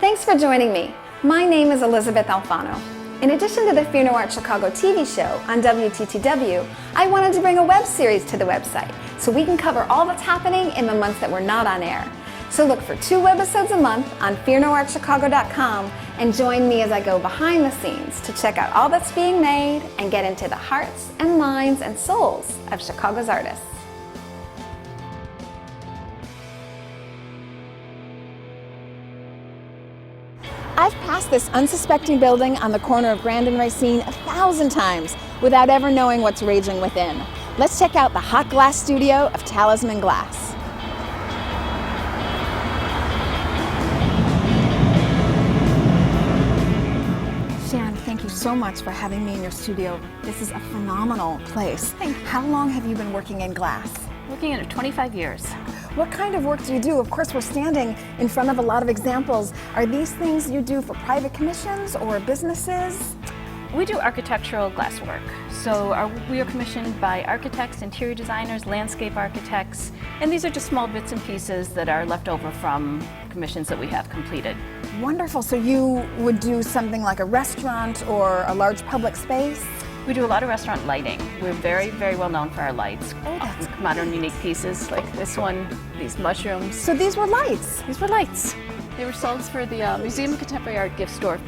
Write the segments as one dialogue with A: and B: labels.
A: Thanks for joining me. My name is Elysabeth Alfano. In addition to the Fear No Art Chicago TV show on WTTW, I wanted to bring a web series to the website so we can cover all that's happening in the months that we're not on air. So look for 2 webisodes a month on fearnoartchicago.com and join me as I go behind the scenes to check out all that's being made and get into the hearts and minds and souls of Chicago's artists. I've passed this unsuspecting building on the corner of Grand and Racine 1,000 times without ever knowing what's raging within. Let's check out the hot glass studio of Talisman Glass. Sharon, thank you so much for having me in your studio. This is a phenomenal place.
B: Thank you.
A: How long have you been working in glass?
B: Working in it 25 years.
A: What kind of work do you do? Of course, we're standing in front of a lot of examples. Are these things you do for private commissions or businesses?
B: We do architectural glass work. So we are commissioned by architects, interior designers, landscape architects, and these are just small bits and pieces that are left over from commissions that we have completed.
A: Wonderful. So you would do something like a restaurant or a large public space?
B: We do a lot of restaurant lighting. We're very, very well known for our lights.
A: Oh, that's
B: modern, unique pieces like this one, these mushrooms.
A: So these were lights?
B: These were lights. They were sold for the Museum of Contemporary Art gift store.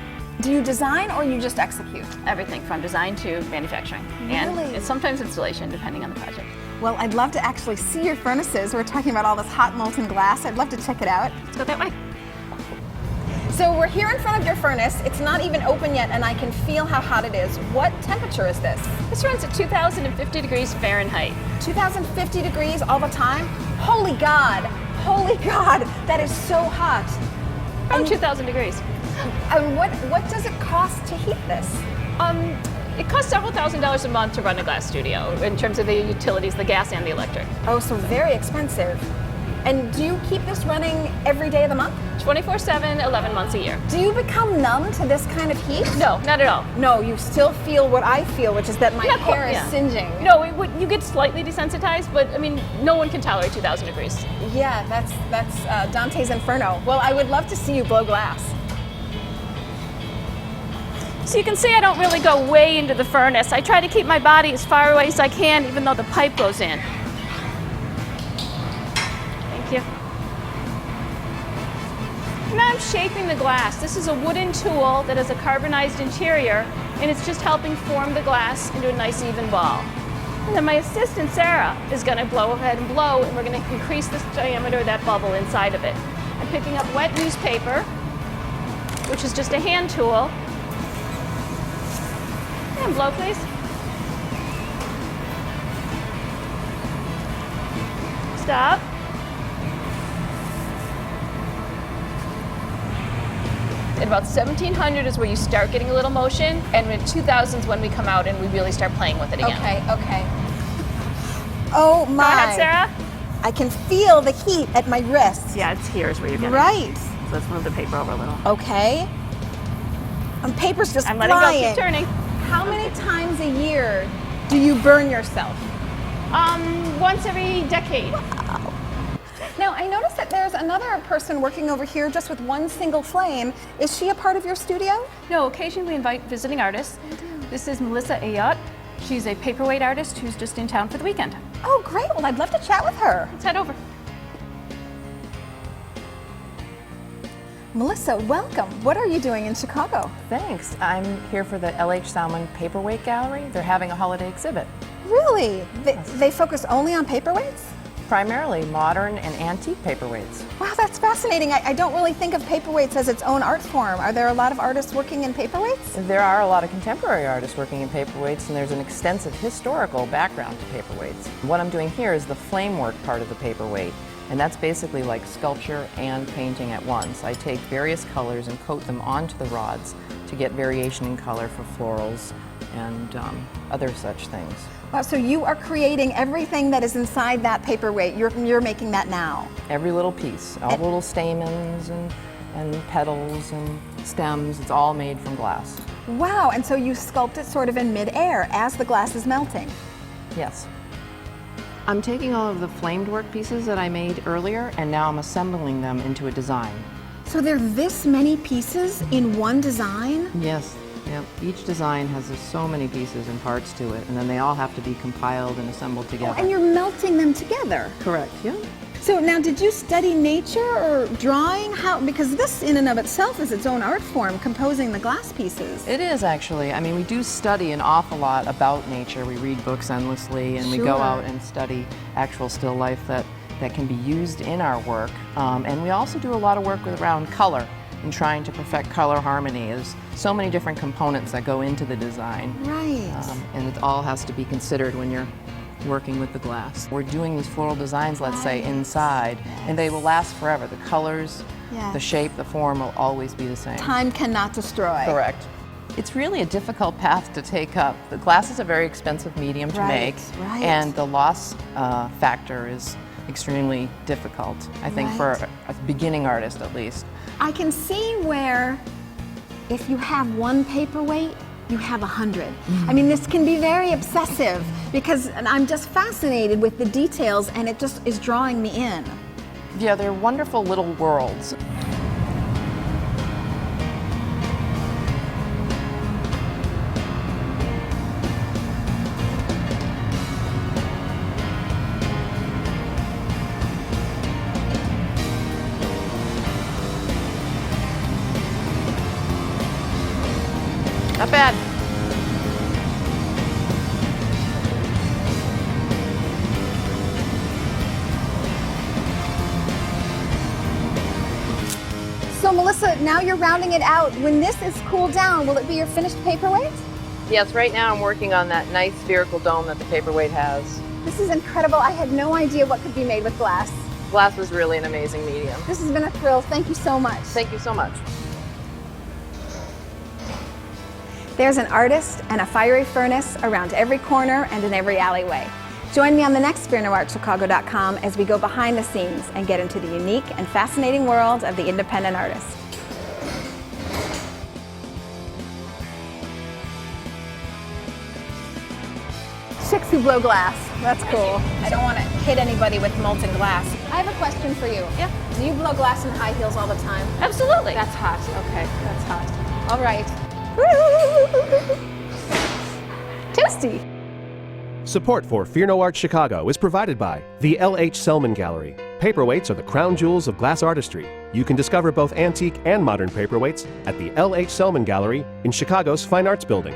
A: Do you design or you just execute?
B: Everything from design to manufacturing.
A: Really?
B: And sometimes installation, depending on the project.
A: Well, I'd love to actually see your furnaces. We're talking about all this hot molten glass. I'd love to check it out.
B: Let's go that way.
A: So we're here in front of your furnace. It's not even open yet and I can feel how hot it is. What temperature is this?
B: This runs at 2,050 degrees Fahrenheit.
A: 2,050 degrees all the time? Holy God, that is so hot.
B: Around 2,000 degrees.
A: And what does it cost to heat this?
B: It costs several $1,000s a month to run a glass studio in terms of the utilities, the gas and the electric.
A: Oh, so very expensive. And do you keep this running every day of the month?
B: 24/7, 11 months a year.
A: Do you become numb to this kind of heat?
B: No, not at all.
A: No, you still feel what I feel, which is that my hair is singeing.
B: No, you get slightly desensitized, but I mean, no one can tolerate 2,000 degrees.
A: Yeah, that's Dante's Inferno. Well, I would love to see you blow glass.
B: So you can see I don't really go way into the furnace. I try to keep my body as far away as I can, even though the pipe goes in. Thank you. Now I'm shaping the glass. This is a wooden tool that has a carbonized interior, and it's just helping form the glass into a nice even ball. And then my assistant, Sarah, is going to blow ahead and blow, and we're going to increase the diameter of that bubble inside of it. I'm picking up wet newspaper, which is just a hand tool. And blow, please. Stop. At about 1700 is where you start getting a little motion, and in 2000 is when we come out and we really start playing with it again.
A: Okay. Oh my.
B: Go ahead, Sarah.
A: I can feel the heat at my wrists.
B: Yeah, it's here is where you're getting
A: Right.
B: it. So let's move the paper over a little.
A: Okay. And paper's just
B: I'm
A: flying.
B: letting go, keep turning.
A: How many times a year do you burn yourself?
B: Once every decade.
A: Wow. Now, I noticed that there's another person working over here just with one single flame. Is she a part of your studio?
B: No, occasionally we invite visiting artists. This is Ayotte. She's a paperweight artist who's just in town for the weekend.
A: Oh, great. Well, I'd love to chat with her.
B: Let's head over.
A: Melissa, welcome. What are you doing in Chicago?
C: Thanks. I'm here for the L.H. Salmon Paperweight Gallery. They're having a holiday exhibit.
A: Really? They focus only on paperweights?
C: Primarily modern and antique paperweights.
A: Wow, that's fascinating. I don't really think of paperweights as its own art form. Are there a lot of artists working in paperweights?
C: There are a lot of contemporary artists working in paperweights, and there's an extensive historical background to paperweights. What I'm doing here is the flame work part of the paperweight, and that's basically like sculpture and painting at once. I take various colors and coat them onto the rods to get variation in color for florals and other such things.
A: Wow, so you are creating everything that is inside that paperweight. You're making that now.
C: Every little piece, all the little stamens and petals and stems, it's all made from glass.
A: Wow, and so you sculpt it sort of in mid-air as the glass is melting.
C: Yes. I'm taking all of the flamed work pieces that I made earlier, and now I'm assembling them into a design.
A: So there are this many pieces in one design?
C: Yes. Yep. Each design has so many pieces and parts to it, and then they all have to be compiled and assembled together.
A: Oh, and you're melting them together.
C: Correct. Yeah.
A: So now, did you study nature or drawing? How? Because this in and of itself is its own art form, composing the glass pieces.
C: It is actually. I mean, we do study an awful lot about nature. We read books endlessly, and we go out and study actual still life that can be used in our work. And we also do a lot of work around color and trying to perfect color harmony. There's so many different components that go into the design.
A: Right.
C: And it all has to be considered when you're working with the glass. We're doing these floral designs, let's say, inside, and they will last forever. The colors, the shape, the form will always be the same.
A: Time cannot destroy.
C: Correct. It's really a difficult path to take up. The glass is a very expensive medium to make, and the loss factor is extremely difficult, I think, for a beginning artist at least.
A: I can see where if you have one paperweight, you have 100. I mean, this can be very obsessive because I'm just fascinated with the details, and it just is drawing me in.
C: Yeah, they're wonderful little worlds. Not bad.
A: So Melissa, now you're rounding it out. When this is cooled down, will it be your finished paperweight?
C: Yes, right now I'm working on that nice spherical dome that the paperweight has.
A: This is incredible. I had no idea what could be made with glass.
C: Glass was really an amazing medium.
A: This has been a thrill. Thank you so much.
C: Thank you so much.
A: There's an artist and a fiery furnace around every corner and in every alleyway. Join me on the next FearNoArtChicago.com as we go behind the scenes and get into the unique and fascinating world of the independent artist. Chicks who blow glass. That's cool. I don't want to hit anybody with molten glass. I have a question for you.
B: Yeah.
A: Do you blow glass in high heels all the time?
B: Absolutely.
A: That's hot. Okay, that's hot. All right. Toasty.
D: Support for Fear No Art Chicago is provided by the L.H. Selman Gallery. Paperweights are the crown jewels of glass artistry. You can discover both antique and modern paperweights at the L.H. Selman Gallery in Chicago's Fine Arts Building.